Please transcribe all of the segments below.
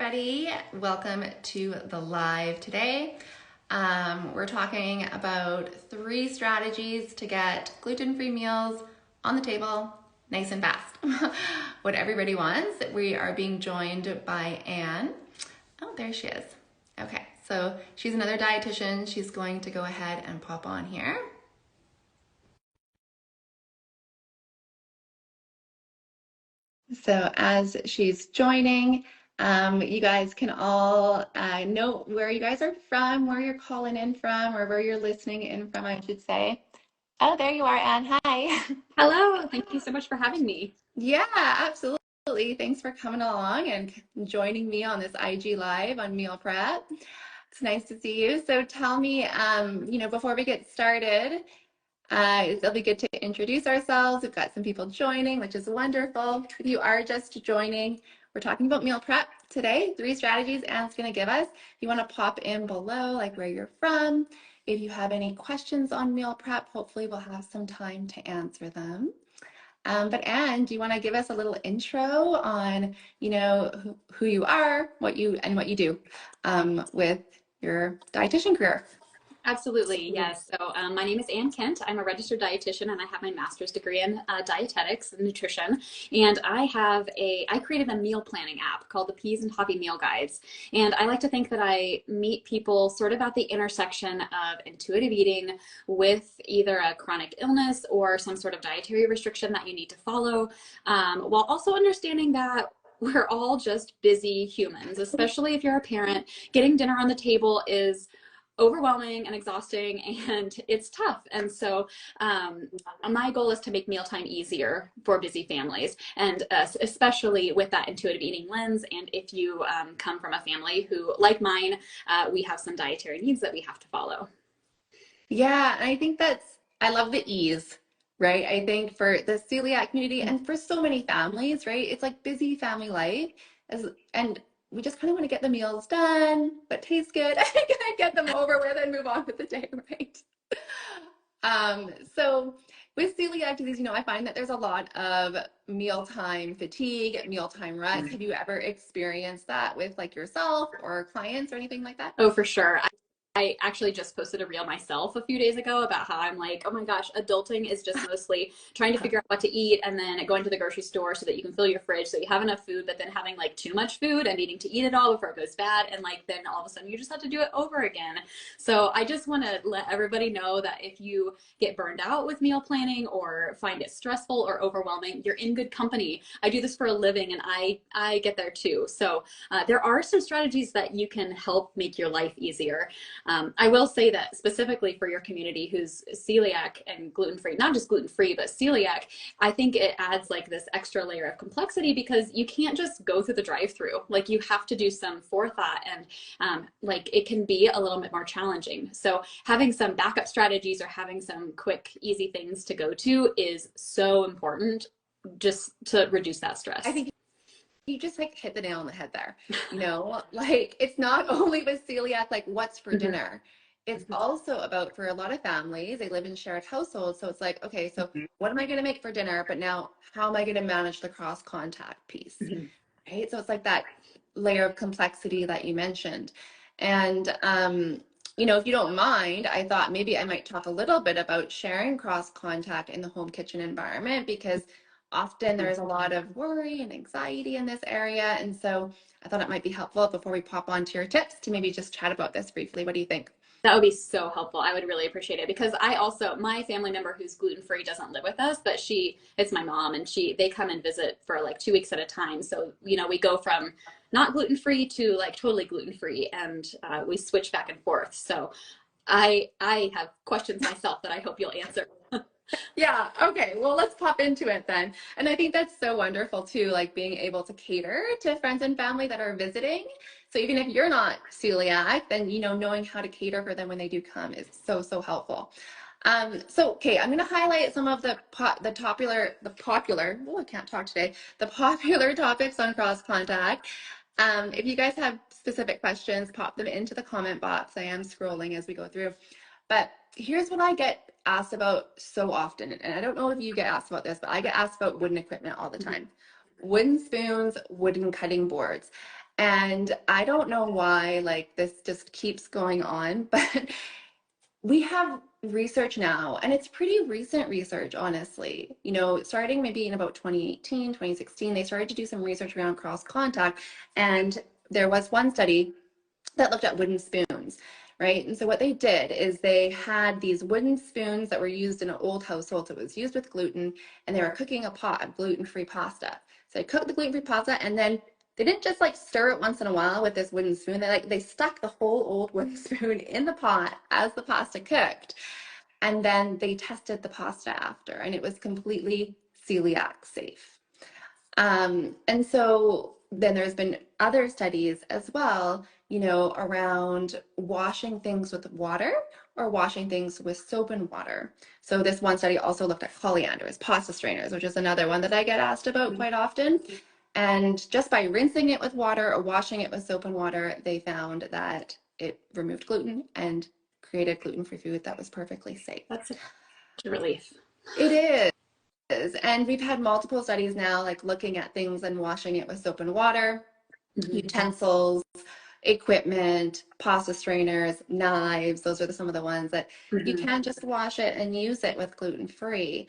everybody. Welcome to the live today. We're talking about 3 strategies to get gluten-free meals on the table nice and fast. What everybody wants. We are being joined by Anne. Oh, there she is. Okay, so she's another dietitian. She's going to go ahead and pop on here. So as she's joining, you guys can all note where you guys are from, where you're calling in from, or where you're listening in from, I should say. Oh, there you are, Anne. Hi. Hello. Thank you so much for having me. Yeah, absolutely. Thanks for coming along and joining me on this IG Live on meal prep. It's nice to see you. So tell me, before we get started, it'll be good to introduce ourselves. We've got some people joining, which is wonderful. If you are just joining, we're talking about meal prep today. 3 strategies Anne's going to give us. If you want to pop in below, like where you're from. If you have any questions on meal prep, hopefully we'll have some time to answer them. But Anne, do you want to give us a little intro on, who you are, what you do with your dietitian career? Absolutely. Yes. So my name is Ann Kent. I'm a registered dietitian and I have my master's degree in dietetics and nutrition. And I created a meal planning app called the Peas and Toffee Meal Guides. And I like to think that I meet people sort of at the intersection of intuitive eating with either a chronic illness or some sort of dietary restriction that you need to follow, while also understanding that we're all just busy humans, especially if you're a parent. Getting dinner on the table is overwhelming and exhausting, and it's tough. And so my goal is to make mealtime easier for busy families, and especially with that intuitive eating lens. And if you come from a family who, like mine, we have some dietary needs that we have to follow. Yeah, and I think I love the ease, right? I think for the celiac community and for so many families, right? It's like busy family life, and we just kind of want to get the meals done, but taste good, and kind of get them over with and move on with the day, right? So with celiac disease, I find that there's a lot of mealtime fatigue, mealtime rest. Have you ever experienced that with like yourself or clients or anything like that? Oh, for sure. I actually just posted a reel myself a few days ago about how I'm like, oh my gosh, adulting is just mostly trying to figure out what to eat and then going to the grocery store so that you can fill your fridge so you have enough food, but then having like too much food and needing to eat it all before it goes bad. And like, then all of a sudden you just have to do it over again. So I just want to let everybody know that if you get burned out with meal planning or find it stressful or overwhelming, you're in good company. I do this for a living and I get there too. So there are some strategies that you can help make your life easier. I will say that specifically for your community who's celiac and gluten-free, not just gluten-free, but celiac, I think it adds like this extra layer of complexity because you can't just go through the drive-through. Like you have to do some forethought, and like it can be a little bit more challenging. So having some backup strategies or having some quick, easy things to go to is so important just to reduce that stress. I think you just like hit the nail on the head there. Like it's not only with celiac, like what's for dinner. It's also about, for a lot of families, they live in shared households. So it's like, okay, so what am I going to make for dinner? But now how am I going to manage the cross contact piece? Right. So it's like that layer of complexity that you mentioned. And, if you don't mind, I thought maybe I might talk a little bit about sharing cross contact in the home kitchen environment, because often there's a lot of worry and anxiety in this area. And so I thought it might be helpful before we pop onto your tips to maybe just chat about this briefly. What do you think? That would be so helpful. I would really appreciate it because my family member who's gluten-free doesn't live with us, but it's my mom, and they come and visit for like 2 weeks at a time. So, we go from not gluten-free to like totally gluten-free, and we switch back and forth. So I have questions myself that I hope you'll answer. Yeah. Okay. Well, let's pop into it then. And I think that's so wonderful too, like being able to cater to friends and family that are visiting. So even if you're not celiac, then, knowing how to cater for them when they do come is so, so helpful. Okay, I'm going to highlight some of the popular, oh, I can't talk today, the popular topics on cross contact. If you guys have specific questions, pop them into the comment box. I am scrolling as we go through. But here's what I get asked about so often, and I don't know if you get asked about this, but I get asked about wooden equipment all the time. Wooden spoons, wooden cutting boards. And I don't know why, like, this just keeps going on, but we have research now, and it's pretty recent research, honestly. You know, starting maybe in about 2018, 2016, they started to do some research around cross contact. And there was one study that looked at wooden spoons, right? And so what they did is they had these wooden spoons that were used in an old household. It was used with gluten, and they were cooking a pot of gluten-free pasta. So they cooked the gluten-free pasta, and then they didn't just like stir it once in a while with this wooden spoon. They stuck the whole old wooden spoon in the pot as the pasta cooked. And then they tested the pasta after, and it was completely celiac safe. And so then there's been other studies as well, you know, around washing things with water or washing things with soap and water. So this one study also looked at colander, pasta strainers, which is another one that I get asked about quite often. And just by rinsing it with water or washing it with soap and water, they found that it removed gluten and created gluten-free food that was perfectly safe. That's a relief. It is. And we've had multiple studies now, like looking at things and washing it with soap and water, utensils, equipment, pasta strainers, knives. Those are some of the ones that you can just wash it and use it with gluten-free.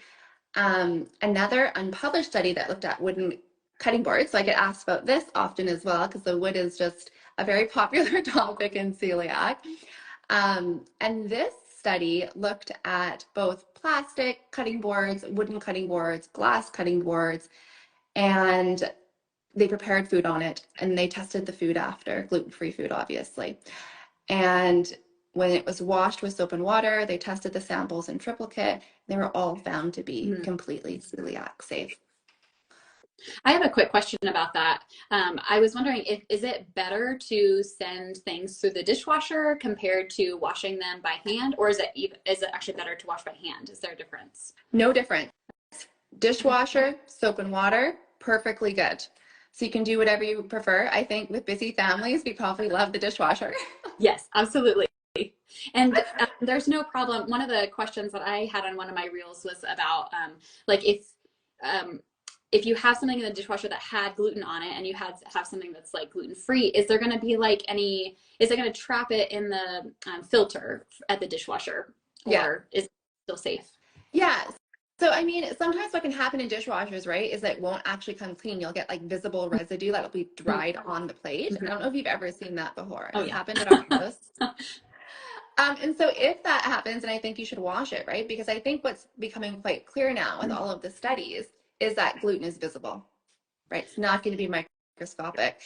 Another unpublished study that looked at wooden cutting boards. So I get asked about this often as well, because the wood is just a very popular topic in celiac. And this study looked at both plastic cutting boards, wooden cutting boards, glass cutting boards, and they prepared food on it, and they tested the food after, gluten-free food, obviously. And when it was washed with soap and water, they tested the samples in triplicate. They were all found to be completely celiac safe. I have a quick question about that. I was wondering, if is it better to send things through the dishwasher compared to washing them by hand, or is it actually better to wash by hand? Is there a difference? No difference. Dishwasher, soap and water, perfectly good. So you can do whatever you prefer. I think with busy families, we probably love the dishwasher. Yes, absolutely. And there's no problem. One of the questions that I had on one of my reels was about like if you have something in the dishwasher that had gluten on it and you have something that's like gluten free, is there going to be like is it going to trap it in the filter at the dishwasher, or is it still safe? Yeah. So, I mean, sometimes what can happen in dishwashers, right, is that it won't actually come clean. You'll get like visible residue that'll be dried on the plate. I don't know if you've ever seen that before. Oh It's yeah. happened at our house. And so if that happens, then I think you should wash it, right? Because I think what's becoming quite clear now with all of the studies is that gluten is visible, right? It's not going to be microscopic.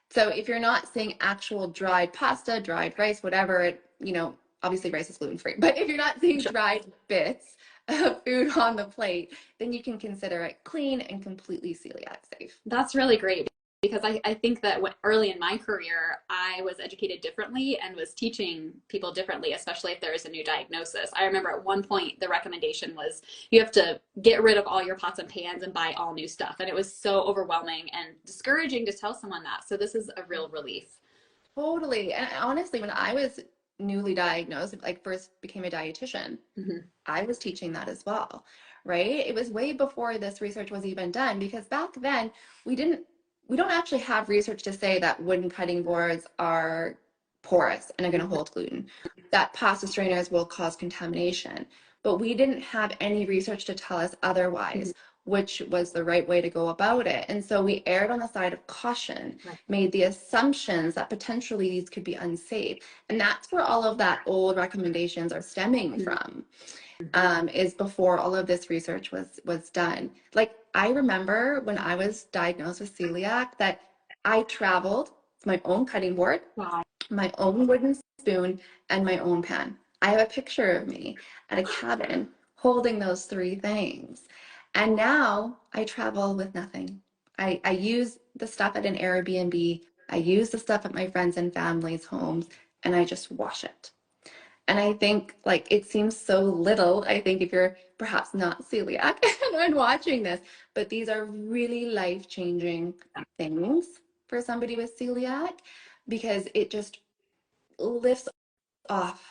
So if you're not seeing actual dried pasta, dried rice, whatever, you know, obviously rice is gluten free, but if you're not seeing dried bits of food on the plate, then you can consider it clean and completely celiac safe. That's really great, because I think that early in my career, I was educated differently and was teaching people differently, especially if there is a new diagnosis. I remember at one point the recommendation was you have to get rid of all your pots and pans and buy all new stuff. And it was so overwhelming and discouraging to tell someone that. So this is a real relief. Totally. And honestly, when I was newly diagnosed, like first became a dietitian, I was teaching that as well, right? It was way before this research was even done, because back then we don't actually have research to say that wooden cutting boards are porous and are going to hold gluten, that pasta strainers will cause contamination. But we didn't have any research to tell us otherwise, which was the right way to go about it. And so we erred on the side of caution, made the assumptions that potentially these could be unsafe. And that's where all of that old recommendations are stemming from, is before all of this research was done. Like, I remember when I was diagnosed with celiac that I traveled with my own cutting board, Wow. my own wooden spoon, and my own pan. I have a picture of me at a cabin holding those three things. And now I travel with nothing. I use the stuff at an Airbnb. I use the stuff at my friends and family's homes, and I just wash it. And I think, like, it seems so little, I think, if you're perhaps not celiac and watching this, but these are really life-changing things for somebody with celiac, because it just lifts off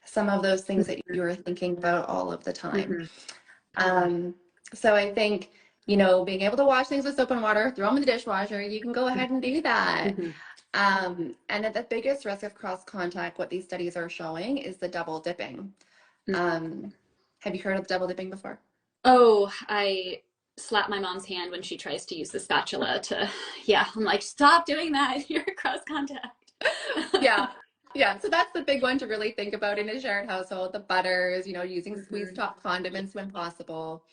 some of those things that you're thinking about all of the time. So I think being able to wash things with soap and water, throw them in the dishwasher, you can go ahead and do that. Mm-hmm. And at the biggest risk of cross contact, what these studies are showing is the double dipping. Um, have you heard of double dipping before? Oh, I slap my mom's hand when she tries to use the spatula to, yeah, I'm like, stop doing that. You're cross contact. Yeah. Yeah. So that's the big one to really think about in a shared household. The butters, using squeeze Mhm. top condiments when possible,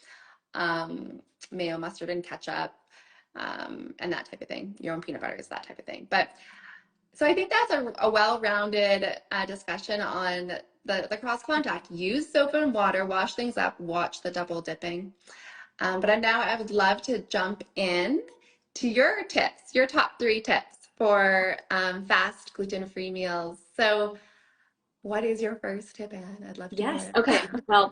um, mayo, mustard, and ketchup, and that type of thing. Your own peanut butters, that type of thing. But so I think that's a well-rounded discussion on the cross contact. Use soap and water, wash things up, watch the double dipping. But now I would love to jump in to your tips, your top 3 tips for fast gluten-free meals. So what is your first tip, Anne? I'd love to Yes. hear Okay. it. Well,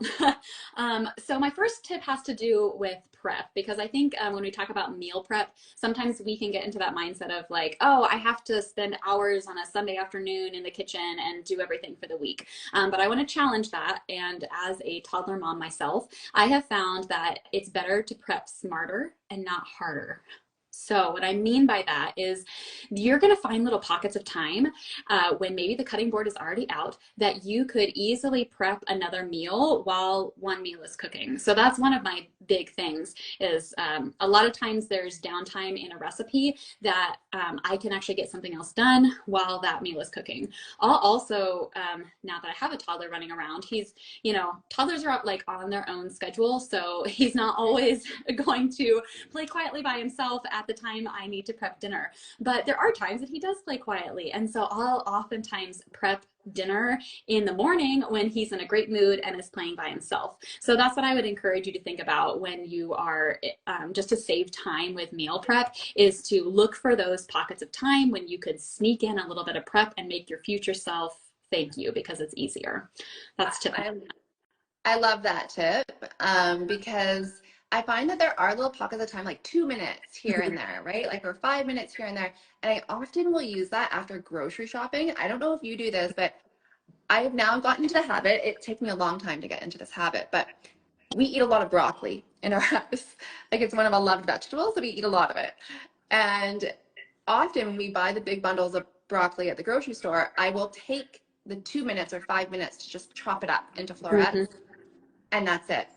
so my first tip has to do with prep because I think when we talk about meal prep, sometimes we can get into that mindset of like, oh, I have to spend hours on a Sunday afternoon in the kitchen and do everything for the week. But I want to challenge that. And as a toddler mom myself, I have found that it's better to prep smarter and not harder. So, what I mean by that is you're going to find little pockets of time when maybe the cutting board is already out that you could easily prep another meal while one meal is cooking. So that's one of my big things is a lot of times there's downtime in a recipe that I can actually get something else done while that meal is cooking. I'll also, now that I have a toddler running around, toddlers are up like on their own schedule. So he's not always going to play quietly by himself at the time I need to prep dinner. But there are times that he does play quietly. And so I'll oftentimes prep dinner in the morning when he's in a great mood and is playing by himself. So that's what I would encourage you to think about when you are just to save time with meal prep is to look for those pockets of time when you could sneak in a little bit of prep and make your future self thank you because it's easier. That's tip. I, I love that tip because I find that there are little pockets of time, like 2 minutes here and there, right? Like or 5 minutes here and there. And I often will use that after grocery shopping. I don't know if you do this, but I've now gotten into the habit. It took me a long time to get into this habit, but we eat a lot of broccoli in our house. Like it's one of our loved vegetables, so we eat a lot of it. And often when we buy the big bundles of broccoli at the grocery store, I will take the 2 minutes or 5 minutes to just chop it up into Mm-hmm. florets, and that's it.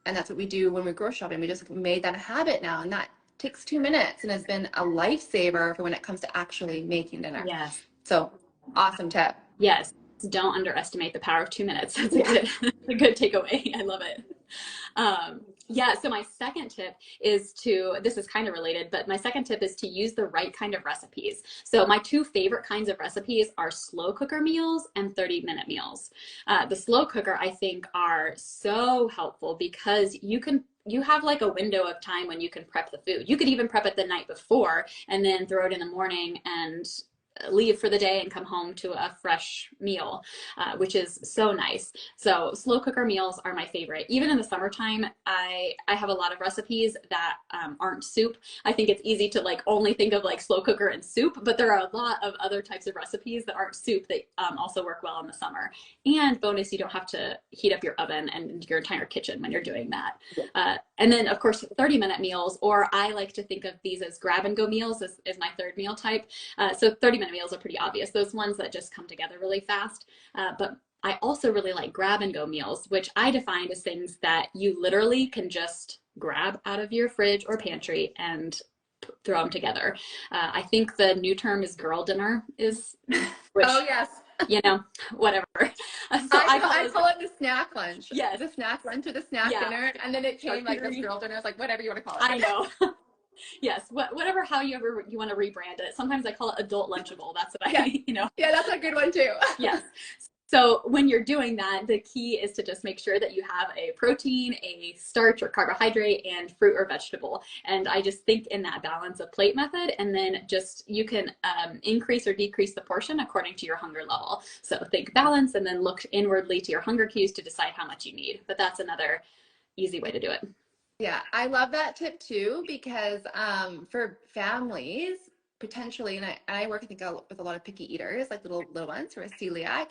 And that's what we do when we're grocery shopping. We just made that a habit now, and that takes 2 minutes and has been a lifesaver for when it comes to actually making dinner. Yes. So awesome tip. Yes. Don't underestimate the power of 2 minutes. That's a Yeah. good, a good takeaway. I love it. Yeah, so my second tip is this is kind of related, but my second tip is to use the right kind of recipes. So my 2 favorite kinds of recipes are slow cooker meals and 30-minute meals. The slow cooker, I think, are so helpful because you have like a window of time when you can prep the food. You could even prep it the night before and then throw it in the morning and leave for the day and come home to a fresh meal, which is so nice. So slow cooker meals are my favorite. Even in the summertime, I have a lot of recipes that aren't soup. I think it's easy to like only think of like slow cooker and soup, but there are a lot of other types of recipes that aren't soup that also work well in the summer. And bonus, you don't have to heat up your oven and your entire kitchen when you're doing that. And then of course, 30-minute meals, or I like to think of these as grab and go meals is my third meal type. So 30-minute meals are pretty obvious. Those ones that just come together really fast. But I also really like grab and go meals, which I define as things that you literally can just grab out of your fridge or pantry and throw them together. I think the new term is girl dinner which, Oh yes. whatever. So I call it the snack lunch. Yes. The snack lunch or the snack Yeah. dinner. And then it came like this Charcuterie. girl dinner. It's like whatever you want to call it. I know. Yes, whatever, however you want to rebrand it. Sometimes I call it adult lunchable. That's what Yeah. Yeah, that's a good one too. Yes. So when you're doing that, the key is to just make sure that you have a protein, a starch or carbohydrate, and fruit or vegetable. And I just think in that balance of plate method, and then just you can increase or decrease the portion according to your hunger level. So think balance and then look inwardly to your hunger cues to decide how much you need. But that's another easy way to do it. Yeah, I love that tip too because for families potentially, and I work I think with a lot of picky eaters, like little ones who are celiac,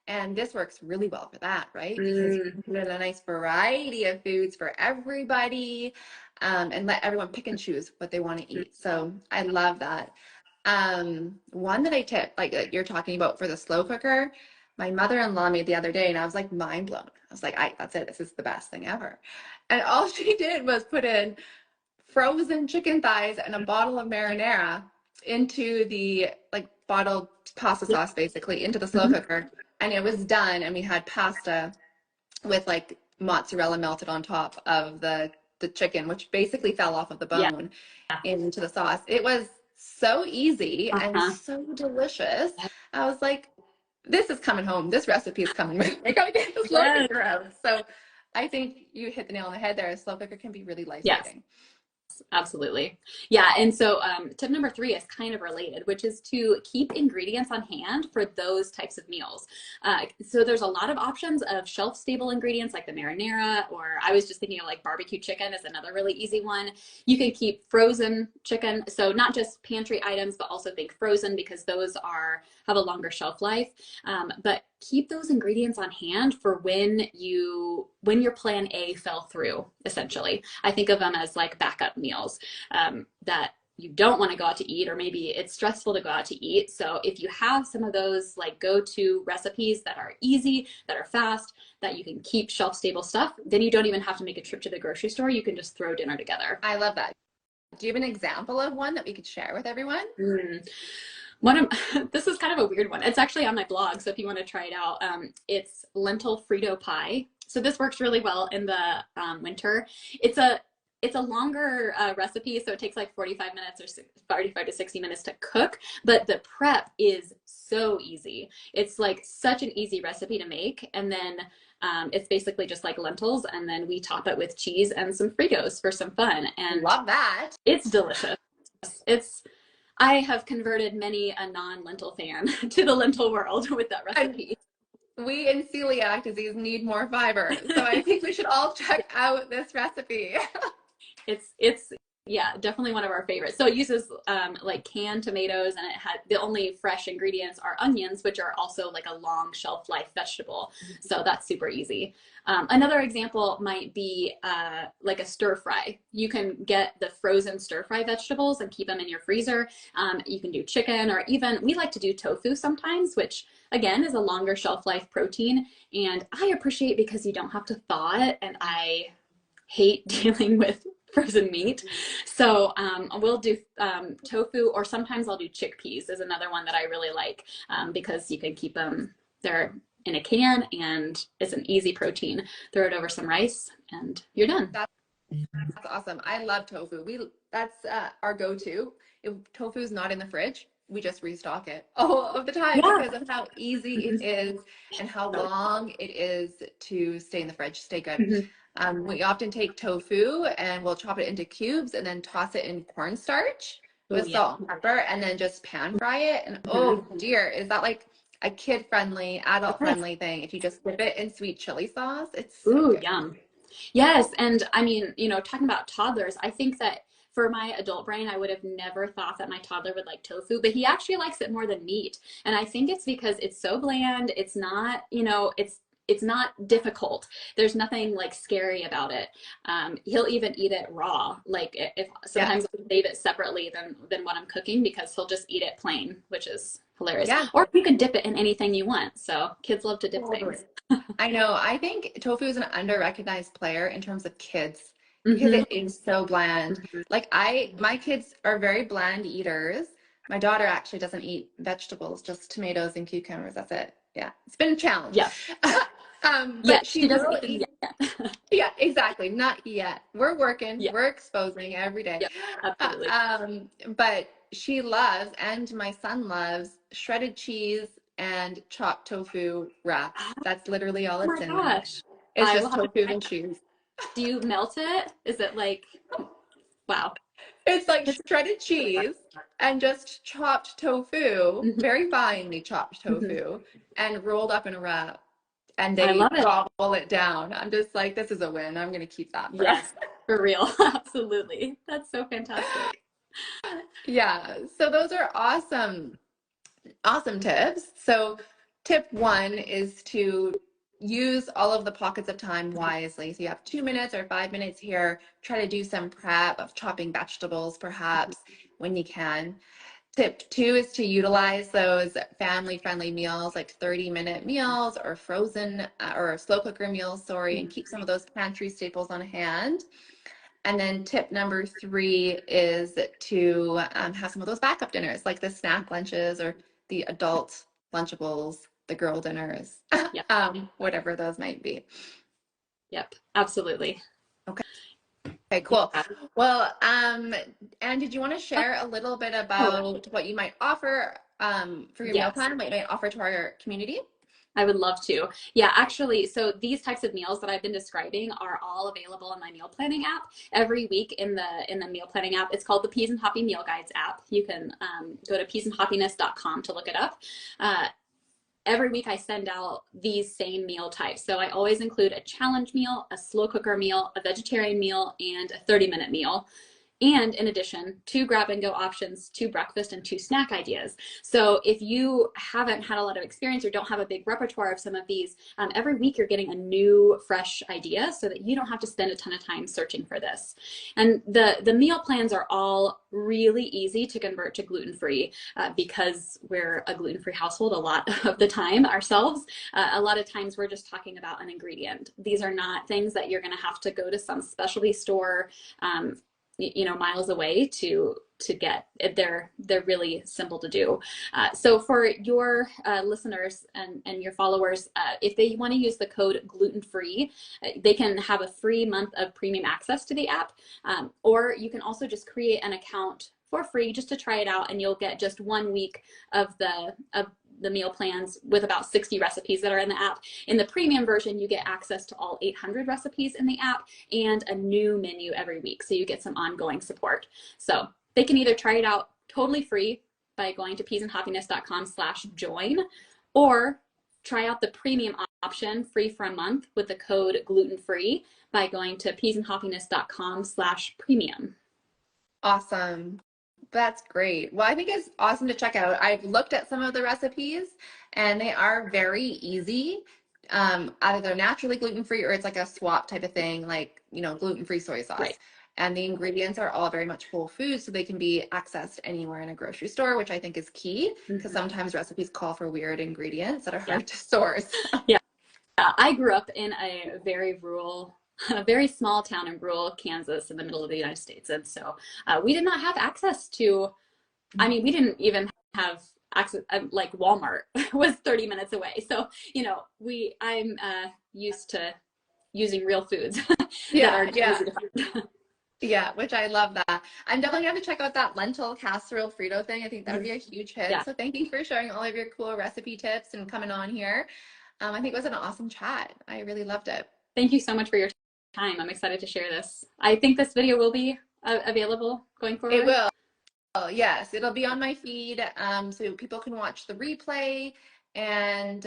And this works really well for that, right? Because you Mm, can put in a nice variety of foods for everybody, and let everyone pick and choose what they want to mm, eat. So I love that. One that I tip, like you're talking about for the slow cooker, my mother-in-law made the other day, and I was like mind blown. I was like, that's it. This is the best thing ever. And all she did was put in frozen chicken thighs and a bottle of marinara into the like bottled pasta yeah. sauce, basically into the slow Mhm. cooker, and it was done. And we had pasta with like mozzarella melted on top of the chicken, which basically fell off of the Yeah. bone into the sauce. It was so easy and Uh-huh. so delicious. I was like, this is coming home. This recipe is coming. I gotta get the slow Yes. cooker out. So I think you hit the nail on the head there. A slow cooker can be really Yes. life-saving. Absolutely. Yeah. And so tip number 3 is kind of related, which is to keep ingredients on hand for those types of meals. So there's a lot of options of shelf stable ingredients like the marinara, or I was just thinking of like barbecue chicken is another really easy one. You can keep frozen chicken. So not just pantry items, but also think frozen because those have a longer shelf life. But keep those ingredients on hand for when your plan A fell through, essentially. I think of them as like backup meals that you don't want to go out to eat, or maybe it's stressful to go out to eat. So if you have some of those like go-to recipes that are easy, that are fast, that you can keep shelf-stable stuff, then you don't even have to make a trip to the grocery store. You can just throw dinner together. I love that. Do you have an example of one that we could share with everyone? Mm. One of this is kind of a weird one. It's actually on my blog, so if you want to try it out, it's lentil frito pie. So this works really well in the winter. It's a it's a longer recipe, so it takes like 45 minutes or 45 to 60 minutes to cook, but the prep is so easy. It's like such an easy recipe to make, and then it's basically just like lentils, and then we top it with cheese and some Fritos for some fun, and Love that. it's delicious. It's I have converted many a non-lentil fan to the lentil world with that And recipe. we in celiac disease need more fiber. So I think we should all check out this recipe. It's yeah, definitely one of our favorites. So it uses like canned tomatoes, and it had the only fresh ingredients are onions, which are also like a long shelf life vegetable. So that's super easy. Another example might be like a stir fry. You can get the frozen stir fry vegetables and keep them in your freezer. You can do chicken, or even we like to do tofu sometimes, which again is a longer shelf life protein. And I appreciate because you don't have to thaw it, and I hate dealing with frozen meat. So we'll do tofu, or sometimes I'll do chickpeas is another one that I really like because you can keep them there in a can, and it's an easy protein. Throw it over some rice and you're done. That's awesome. I love tofu. That's our go-to. If tofu is not in the fridge, we just restock it all of the time Yeah. because of how easy it is and how long it is to stay in the fridge, stay good. Mhm. We often take tofu and we'll chop it into cubes and then toss it in cornstarch Oh with yeah. salt and pepper and then just pan fry it. And Mhm. oh dear, is that like a kid-friendly, Yes. adult-friendly thing? If you just dip it in sweet chili sauce, it's so Ooh, good. yum. Yes, and I mean, talking about toddlers, I think that for my adult brain, I would have never thought that my toddler would like tofu, but he actually likes it more than meat. And I think it's because it's so bland. It's not, it's not difficult. There's nothing like scary about it. He'll even eat it raw. Like if Yeah. sometimes I'll save it separately than what I'm cooking because he'll just eat it plain, which is hilarious. Yeah. Or you can dip it in anything you want. So kids love to dip Totally. things. I know. I think tofu is an under-recognized player in terms of kids because Hmm. it is so bland. Like my kids are very bland eaters. My daughter actually doesn't eat vegetables, just tomatoes and cucumbers. That's it. Yeah, it's been a challenge. Yeah. Yeah, But she she doesn't will eat them eat. yet. Yeah, exactly. Not yet. We're working. Yeah, We're exposing every day. yeah, absolutely. But she loves, and my son loves shredded cheese and chopped tofu wraps. That's literally all Oh it's my in there. gosh. It's I will just have to tofu try and that. cheese. Do you melt it? Is it like, wow. It's like It's shredded cheese and just chopped tofu, mhm, very finely chopped mhm. tofu, and rolled up in a wrap. And I they love it. gobble it down. I'm just like, this is a win. I'm gonna keep that forever. Yes, for real. Absolutely. That's so fantastic. Yeah. So those are awesome, awesome tips. So tip one is to use all of the pockets of time wisely. So you have 2 minutes or 5 minutes here. Try to do some prep of chopping vegetables, perhaps, when you can. Tip two is to utilize those family-friendly meals, like 30-minute meals or frozen or slow cooker meals, sorry, and keep some of those pantry staples on hand. And then tip number three is to have some of those backup dinners, like the snack lunches or the adult Lunchables, the girl dinners, Yep. whatever those might be. Yep. Absolutely. Okay. Okay, cool. Yeah. Well, and did you want to share a little bit Oh, about what you might offer for your meal yes. plan, what you might offer to our community? I would love to. Yeah, actually, so these types of meals that I've been describing are all available in my meal planning app every week in the meal planning app. It's called the Peas and Hoppy Meal Guides app. You can go to peasandhoppiness.com to look it up. Every week I send out these same meal types. So I always include a challenge meal, a slow cooker meal, a vegetarian meal, and a 30-minute meal. And in addition, 2 grab-and-go options, 2 breakfast, and 2 snack ideas. So if you haven't had a lot of experience or don't have a big repertoire of some of these, every week you're getting a new, fresh idea so that you don't have to spend a ton of time searching for this. And the meal plans are all really easy to convert to gluten-free because we're a gluten-free household a lot of the time ourselves. A lot of times we're just talking about an ingredient. These are not things that you're going to have to go to some specialty store miles away to get. They're really simple to do. So for your listeners and your followers, if they want to use the code gluten free, they can have a free month of premium access to the app, or you can also just create an account for free just to try it out, and you'll get just 1 week of the meal plans with about 60 recipes that are in the app. In the premium version, you get access to all 800 recipes in the app and a new menu every week. So you get some ongoing support. So they can either try it out totally free by going to peasandhappiness.com/join, or try out the premium option free for a month with the code gluten free by going to peasandhappiness.com/premium. Awesome. That's great. Well, I think it's awesome to check out. I've looked at some of the recipes and they are very easy. Either they're naturally gluten-free or it's like a swap type of thing, like, gluten-free soy Right. sauce. And the ingredients are all very much whole food, so they can be accessed anywhere in a grocery store, which I think is key because sometimes recipes call for weird ingredients that are Yeah. hard to source. Yeah. I grew up in a very rural, a very small town in rural Kansas in the middle of the United States. And so we did not have access to, we didn't even have access, like Walmart was 30 minutes away. So, I'm used to using real foods that Yeah, are yeah. easy to find. Yeah, which I love that. I'm definitely going to check out that lentil casserole frito thing. I think that would be a huge hit. Yeah. So thank you for sharing all of your cool recipe tips and coming on here. I think it was an awesome chat. I really loved it. Thank you so much for your time. I'm excited to share this. I think this video will be available going It forward. will. Yes, it'll be on my feed, so people can watch the replay and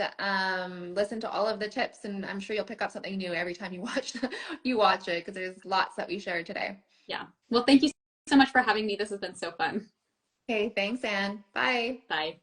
listen to all of the tips. And I'm sure you'll pick up something new every time you watch it because there's lots that we shared today. Yeah. Well, thank you so much for having me. This has been so fun. Okay, thanks, Anne. Bye. Bye.